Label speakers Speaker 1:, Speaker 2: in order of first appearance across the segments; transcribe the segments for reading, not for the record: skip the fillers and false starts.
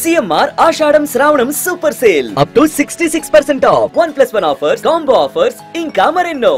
Speaker 1: CMR Ashadam Shravanam Super Sale up to 66% off. 1+1 offers, combo offers, inka marenno.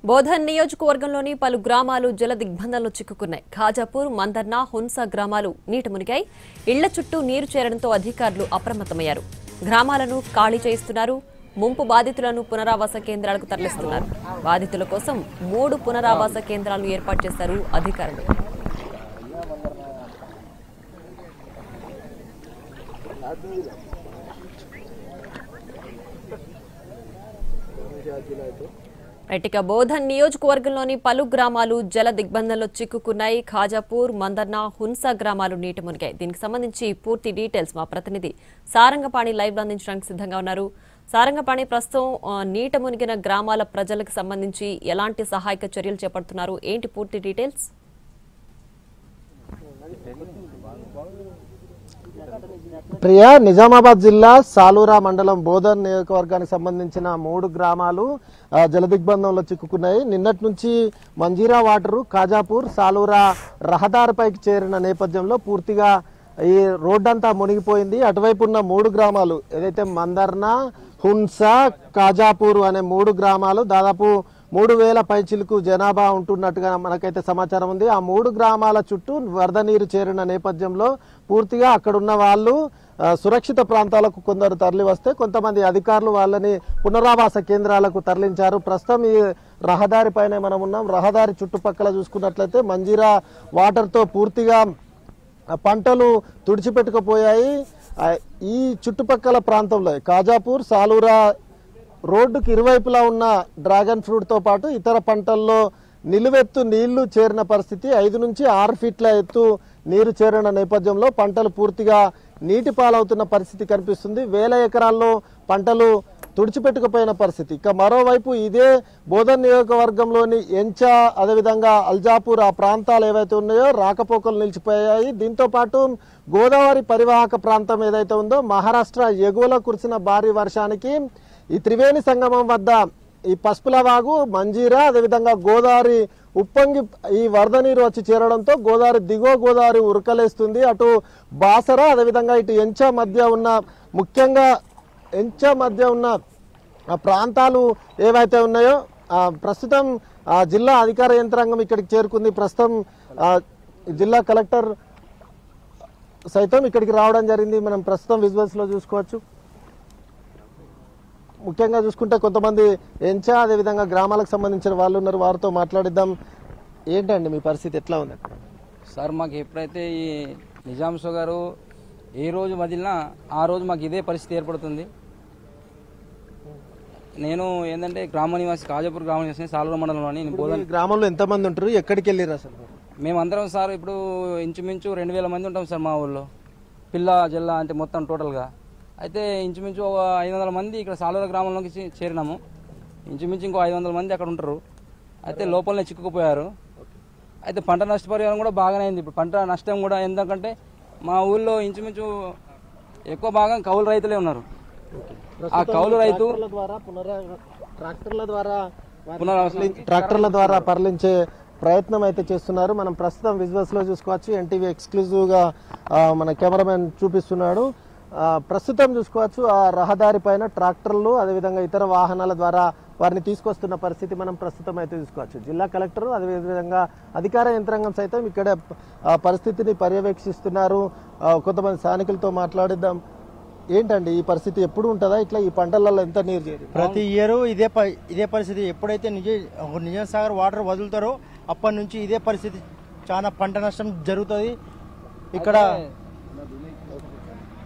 Speaker 2: Bodhan నియోజకవర్గంలోని పలు గ్రామాలు జల దిగ్బంధంలో చిక్కుకున్నాయి. ఖాజాపూర్, మందర్నా, హున్సా గ్రామాలు నీట మునిగాయి. ఇళ్ల చుట్టూ నీరు చేరడంతో అధికారులు అప్రమత్తమయ్యారు. గ్రామాలను ఖాళీ చేయిస్తున్నారు. ముంపు బాధితులను పునరావాస కేంద్రాలకు తరలిస్తున్నారు. బాధితుల కోసం 3 పునరావాస కేంద్రాలు ఏర్పాటు చేశారు అధికారులు. ఇక బోధన్ నియోజకవర్గంలోని పలు గ్రామాలు జల దిగ్బంధంలో చిక్కుకున్నాయి. ఖాజాపూర్, మందర్నా, హున్సా గ్రామాలు నీట మునిగాయి. దీనికి సంబంధించి పూర్తి డీటెయిల్స్ మా ప్రతినిధి సారంగపాణి లైవ్ లో అందించడానికి సిద్ధంగా ఉన్నారు. సారంగపాణి, ప్రస్తుతం నీట మునిగిన గ్రామాల ప్రజలకు సంబంధించి ఎలాంటి సహాయక చర్యలు చేపడుతున్నారు, ఏంటి పూర్తి డీటెయిల్స్?
Speaker 3: ప్రియా, నిజామాబాద్ జిల్లా సాలూరా మండలం బోధన్ నియోజకవర్గానికి సంబంధించిన 3 గ్రామాలు జలదిగ్బంధంలో చిక్కుకున్నాయి. నిన్నటి నుంచి మంజీరా వాటరు ఖాజాపూర్, సాలూరా రహదారిపైకి చేరిన నేపథ్యంలో పూర్తిగా ఈ రోడ్డంతా మునిగిపోయింది. అటువైపు ఉన్న 3 గ్రామాలు ఏదైతే మందర్నా, హున్సా, ఖాజాపూర్ అనే 3 గ్రామాలు దాదాపు 3000 పైచిలకు జనాభా ఉంటున్నట్టుగా మనకైతే సమాచారం ఉంది. ఆ 3 గ్రామాల చుట్టూ వరద నీరు చేరిన నేపథ్యంలో పూర్తిగా అక్కడున్న వాళ్ళు సురక్షిత ప్రాంతాలకు కొందరు తరలి వస్తే కొంతమంది అధికారులు వాళ్ళని పునరావాస కేంద్రాలకు తరలించారు. ప్రస్తుతం ఈ రహదారి పైన మనం ఉన్నాం. రహదారి చుట్టుపక్కల చూసుకున్నట్లయితే మంజీరా వాటర్తో పూర్తిగా పంటలు తుడిచిపెట్టుకుపోయాయి. ఈ చుట్టుపక్కల ప్రాంతంలో ఖాజాపూర్, సాలూరా రోడ్డుకి ఇరువైపులా ఉన్న డ్రాగన్ ఫ్రూట్తో పాటు ఇతర పంటల్లో నిలువెత్తు నీళ్లు చేరిన పరిస్థితి. 5 నుంచి 6 ఫీట్ల ఎత్తు నీరు చేరిన నేపథ్యంలో పంటలు పూర్తిగా నీటి పాలవుతున్న పరిస్థితి కనిపిస్తుంది. 1000 ఎకరాల్లో పంటలు తుడిచిపెట్టుకుపోయిన పరిస్థితి. ఇక మరోవైపు ఇదే బోధన్ నియోజకవర్గంలోని ఎంచా, అదేవిధంగా అల్జాపూర్ ఆ ప్రాంతాలు ఏవైతే ఉన్నాయో రాకపోకలు నిలిచిపోయాయి. దీంతో పాటు గోదావరి పరివాహక ప్రాంతం ఏదైతే ఉందో మహారాష్ట్ర ఎగువలో కురిసిన భారీ వర్షానికి ఈ త్రివేణి సంగమం వద్ద ఈ పసుపుల వాగు, మంజీరా, అదేవిధంగా గోదావరి ఉప్పొంగి ఈ వరద నీరు వచ్చి చేరడంతో గోదావరి దిగువ గోదావరి ఉరకలేస్తుంది. అటు బాసర, అదేవిధంగా ఇటు ఎంచా మధ్య ఉన్న ముఖ్యంగా ఎంచా మధ్య ఉన్న ప్రాంతాలు ఏవైతే ఉన్నాయో ప్రస్తుతం జిల్లా అధికార యంత్రాంగం ఇక్కడికి చేరుకుంది. ప్రస్తుతం జిల్లా కలెక్టర్ సైతం ఇక్కడికి రావడం జరిగింది. మనం ప్రస్తుతం విజువల్స్ లో చూసుకోవచ్చు. ముఖ్యంగా చూసుకుంటే కొంతమంది ఎంచా అదేవిధంగా గ్రామాలకు సంబంధించిన వాళ్ళు ఉన్నారు, వారితో మాట్లాడిద్దాం. ఏంటండి మీ పరిస్థితి ఎట్లా ఉంది అక్కడ?
Speaker 4: సార్, మాకు ఎప్పుడైతే ఈ నిజాం షో గారు ఏ రోజు వదిలినా ఆ రోజు మాకు ఇదే పరిస్థితి ఏర్పడుతుంది. నేను ఏంటంటే గ్రామ నివాసి, ఖాజాపూర్ గ్రామ నివాసి, సాలూరు మండలంలోని.
Speaker 3: గ్రామంలో ఎంతమంది ఉంటారు, ఎక్కడికి వెళ్ళారు అసలు?
Speaker 4: మేమందరం సార్ ఇప్పుడు ఇంచుమించు 2000 మంది ఉంటాం సార్ మా ఊళ్ళో, పిల్ల జిల్లా అంటే మొత్తం టోటల్గా. అయితే ఇంచుమించు 500 మంది ఇక్కడ సాలూరు గ్రామంలోకి చేరినాము. ఇంచుమించు ఇంకో 500 మంది అక్కడ ఉంటారు. అయితే లోపలనే చిక్కుకుపోయారు. అయితే పంట నష్టపరిహారం కూడా బాగానే అయింది. ఇప్పుడు పంట నష్టం కూడా ఎందుకంటే మా ఊళ్ళో ఇంచుమించు ఎక్కువ భాగం కౌలు రైతులే ఉన్నారు. ఆ కౌలు రైతు
Speaker 3: ట్రాక్టర్ల ద్వారా తరలించే ప్రయత్నం అయితే చేస్తున్నారు. మనం ప్రస్తుతం విజువల్స్ లో చూసుకోవచ్చు. ఎన్టీవీ ఎక్స్క్లూజివ్ గా మన కెమెరామెన్ చూపిస్తున్నాడు. ప్రస్తుతం చూసుకోవచ్చు ఆ రహదారి పైన ట్రాక్టర్లు అదేవిధంగా ఇతర వాహనాల ద్వారా వారిని తీసుకొస్తున్న పరిస్థితి మనం ప్రస్తుతం అయితే చూసుకోవచ్చు. జిల్లా కలెక్టర్ అదేవిధంగా అధికార యంత్రాంగం సైతం ఇక్కడ పరిస్థితిని పర్యవేక్షిస్తున్నారు. కొంతమంది స్థానికులతో మాట్లాడిద్దాం. ఏంటండి ఈ పరిస్థితి ఎప్పుడు ఉంటుందా ఇట్లా? ఈ పంటలలో ఎంత నీరు చేరి?
Speaker 5: ప్రతి ఇయర్ ఇదే పరిస్థితి. ఎప్పుడైతే నిజాం సాగర్ వాటర్ వదులుతారో అప్పటి నుంచి ఇదే పరిస్థితి. చాలా పంట నష్టం జరుగుతుంది ఇక్కడ.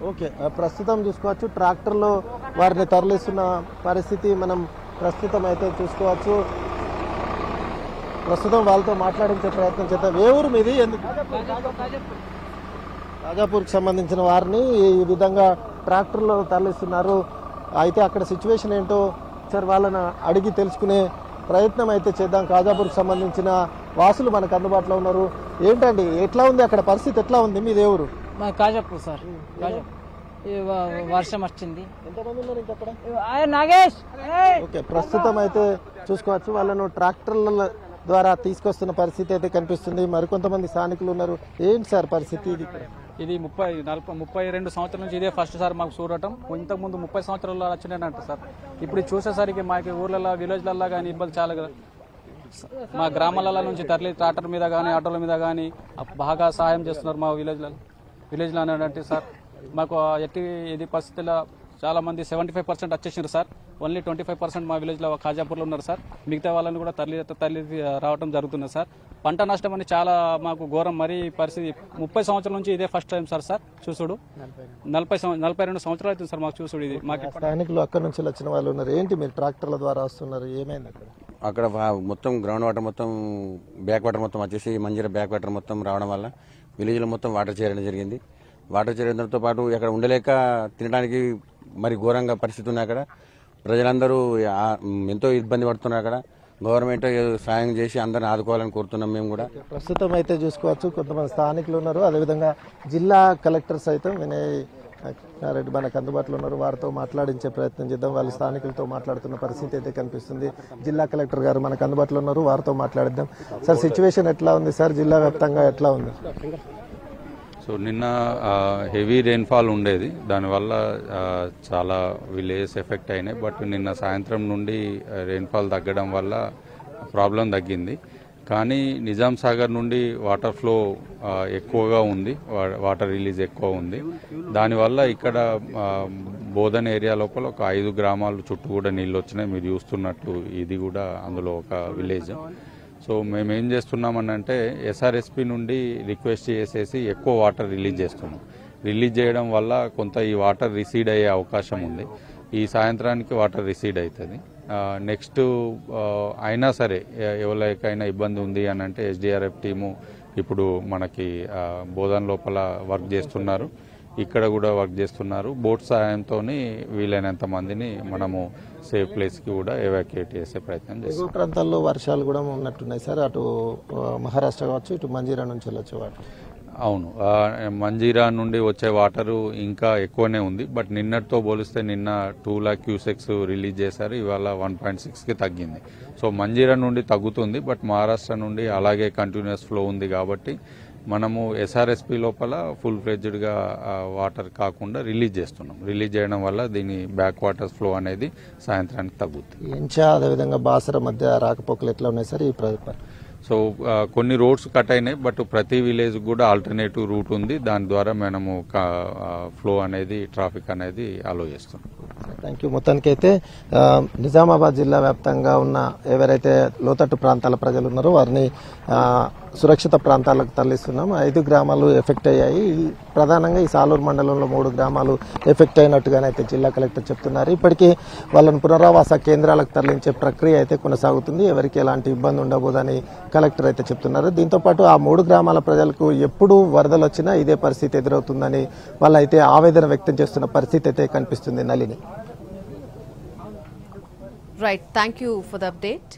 Speaker 3: ఓకే, ప్రస్తుతం చూసుకోవచ్చు ట్రాక్టర్లో వారిని తరలిస్తున్న పరిస్థితి మనం ప్రస్తుతం అయితే చూసుకోవచ్చు. ప్రస్తుతం వాళ్ళతో మాట్లాడించే ప్రయత్నం చేద్దాం. ఏ ఊరు మీది? ఎందుకు రాజాపూర్కి సంబంధించిన వారిని ఈ విధంగా ట్రాక్టర్లో తరలిస్తున్నారు. అయితే అక్కడ సిచ్యువేషన్ ఏంటో సార్ వాళ్ళని అడిగి తెలుసుకునే ప్రయత్నం అయితే చేద్దాం. కాజాపూర్కి సంబంధించిన వాసులు మనకు అందుబాటులో ఉన్నారు. ఏంటండి ఎట్లా ఉంది అక్కడ పరిస్థితి, ఎట్లా ఉంది? మీది ఎవరు?
Speaker 6: మా కాజాపూర్ సార్. వర్షం వచ్చింది.
Speaker 3: ఎంతమంది ఉన్నారు ఇంకా అక్కడ?
Speaker 6: నాగేష్.
Speaker 3: ఓకే, ప్రస్తుతం అయితే చూసుకోవచ్చు వాళ్ళను ట్రాక్టర్ల ద్వారా తీసుకొస్తున్న పరిస్థితి అయితే కనిపిస్తుంది. మరికొంతమంది స్థానికులు ఉన్నారు. ఏంటి సార్ పరిస్థితి ఇది?
Speaker 7: ఇది 32 సంవత్సరాల నుంచి ఇదే ఫస్ట్ సార్ మాకు చూడటం. ఇంతకుముందు 30 సంవత్సరాల్లో వచ్చినాయంట సార్. ఇప్పుడు చూసేసరికి మాకు ఊర్లలో విలేజ్లలో కానీ ఇబ్బంది చాలా కదా. మా గ్రామాలలో నుంచి తరలి ట్రాక్టర్ మీద కానీ ఆటోల మీద కానీ బాగా సహాయం చేస్తున్నారు మా విలేజ్లో అనేటువంటి సార్. మాకు ఎట్టి ఇది పరిస్థితుల్లో చాలా మంది 75% వచ్చేసారు సార్. ఓన్లీ 25% మా విలేజ్లో ఖాజాపూర్లో ఉన్నారు సార్. మిగతా వాళ్ళని కూడా తరలి రావడం జరుగుతుంది సార్. పంట నష్టం అని చాలా మాకు ఘోరం. మరీ పరిస్థితి 30 సంవత్సరాల నుంచి ఇదే ఫస్ట్ టైం సార్ చూసుడు. 42 సంవత్సరాలు అవుతుంది సార్ మాకు చూసుడు. ఇది మాకు
Speaker 3: స్థానికులు అక్కడ నుంచి వచ్చిన వాళ్ళు ఉన్నారు. ఏంటి మీరు ట్రాక్టర్ల ద్వారా వస్తున్నారు, ఏమైంది అక్కడ?
Speaker 8: అక్కడ మొత్తం గ్రౌండ్ వాటర్ మొత్తం బ్యాక్ వాటర్ మొత్తం వచ్చేసి మంజీరా బ్యాక్ వాటర్ మొత్తం రావడం వల్ల విలేజ్లో మొత్తం వాటర్ చేరడం జరిగింది. వాటర్ చేరడంతో పాటు అక్కడ ఉండలేక తినడానికి మరి ఘోరంగా పరిస్థితి ఉన్నాయి. అక్కడ ప్రజలందరూ ఎంతో ఇబ్బంది పడుతున్నారు. అక్కడ గవర్నమెంట్ సాయం చేసి అందరిని ఆదుకోవాలని కోరుతున్నాం మేము కూడా.
Speaker 3: ప్రస్తుతం అయితే చూసుకోవచ్చు కొంతమంది స్థానికులు ఉన్నారు. అదేవిధంగా జిల్లా కలెక్టర్ సైతం వినయ్ రెడ్డి మనకు అందుబాటులో ఉన్నారు. వారితో మాట్లాడించే ప్రయత్నం చేద్దాం. వాళ్ళ స్థానికులతో మాట్లాడుతున్న పరిస్థితి అయితే కనిపిస్తుంది. జిల్లా కలెక్టర్ గారు మనకు అందుబాటులో ఉన్నారు, వారితో మాట్లాడిద్దాం. సార్ సిచ్యువేషన్ ఎట్లా ఉంది సార్? జిల్లా వ్యాప్తంగా ఎట్లా ఉంది?
Speaker 9: సో నిన్న హెవీ రెయిన్ఫాల్ ఉండేది, దానివల్ల చాలా విలేజెస్ ఎఫెక్ట్ అయినాయి. బట్ నిన్న సాయంత్రం నుండి రెయిన్ఫాల్ తగ్గడం వల్ల ప్రాబ్లం తగ్గింది. కానీ నిజాం సాగర్ నుండి వాటర్ ఫ్లో ఎక్కువగా ఉంది, వాటర్ రిలీజ్ ఎక్కువ ఉంది. దానివల్ల ఇక్కడ బోధన్ ఏరియా లోపల ఒక 5 గ్రామాలు చుట్టూ కూడా నీళ్ళు వచ్చినాయి. మీరు చూస్తున్నట్టు ఇది కూడా అందులో ఒక విలేజ్. సో మేము ఏం చేస్తున్నామనంటే ఎస్ఆర్ఎస్పి నుండి రిక్వెస్ట్ చేసేసి ఎక్కువ వాటర్ రిలీజ్ చేస్తున్నాం. రిలీజ్ చేయడం వల్ల కొంత ఈ వాటర్ రిసీడ్ అయ్యే అవకాశం ఉంది. ఈ సాయంత్రానికి వాటర్ రిసీడ్ అవుతుంది. నెక్స్ట్ అయినా సరే ఎవరికైనా ఇబ్బంది ఉంది అని అంటే ఎస్డిఆర్ఎఫ్ టీము ఇప్పుడు మనకి బోధన్ లోపల వర్క్ చేస్తున్నారు, ఇక్కడ కూడా వర్క్ చేస్తున్నారు. బోట్ సహాయంతో వీలైనంత మందిని మనము సేఫ్ ప్లేస్కి కూడా ఎవాక్యుయేట్ చేసే ప్రయత్నం చేస్తాం.
Speaker 3: ప్రాంతాల్లో వర్షాలు కూడా ఉన్నట్టున్నాయి సార్. అటు మహారాష్ట్ర కావచ్చు, ఇటు మంజీరా నుంచి వచ్చే వాటర్.
Speaker 9: అవును, మంజీరా నుండి వచ్చే వాటరు ఇంకా ఎక్కువనే ఉంది. బట్ నిన్నటితో పోలిస్తే నిన్న 2 lakh క్యూసెక్స్ రిలీజ్ చేశారు, ఇవాళ 1.6కి తగ్గింది. సో మంజీరా నుండి తగ్గుతుంది, బట్ మహారాష్ట్ర నుండి అలాగే కంటిన్యూస్ ఫ్లో ఉంది. కాబట్టి మనము ఎస్ఆర్ఎస్పి లోపల ఫుల్ ఫ్లెడ్జ్డ్గా వాటర్ కాకుండా రిలీజ్ చేస్తున్నాం. రిలీజ్ చేయడం వల్ల దీని బ్యాక్ వాటర్ ఫ్లో అనేది సాయంత్రానికి తగ్గుతుంది.
Speaker 3: ఎంచా అదేవిధంగా బాసర మధ్య రాకపోకలు ఎట్లా ఉన్నాయి సార్ ఈ
Speaker 9: సో కొన్ని రోడ్స్ కట్ అయినాయి, బట్ ప్రతి విలేజ్ కూడా ఆల్టర్నేటివ్ రూట్ ఉంది. దాని ద్వారా మనము ఫ్లో అనేది ట్రాఫిక్ అనేది అలో చేస్తున్నాం.
Speaker 3: Thank you. మొత్తానికైతే నిజామాబాద్ జిల్లా వ్యాప్తంగా ఉన్న ఎవరైతే లోతట్టు ప్రాంతాల ప్రజలు ఉన్నారో వారిని సురక్షిత ప్రాంతాలకు తరలిస్తున్నాం. 5 గ్రామాలు ఎఫెక్ట్ అయ్యాయి. ప్రధానంగా ఈ సాలూరు మండలంలో 3 గ్రామాలు ఎఫెక్ట్ అయినట్టుగానైతే జిల్లా కలెక్టర్ చెప్తున్నారు. ఇప్పటికీ వాళ్ళని పునరావాస కేంద్రాలకు తరలించే ప్రక్రియ అయితే కొనసాగుతుంది. ఎవరికి ఎలాంటి ఇబ్బంది ఉండబోదని కలెక్టర్ అయితే చెప్తున్నారు. దీంతోపాటు ఆ 3 గ్రామాల ప్రజలకు ఎప్పుడు వరదలు వచ్చినా ఇదే పరిస్థితి ఎదురవుతుందని వాళ్ళైతే ఆవేదన వ్యక్తం చేస్తున్న పరిస్థితి అయితే కనిపిస్తుంది. Nalini.
Speaker 2: Right, thank you for the update.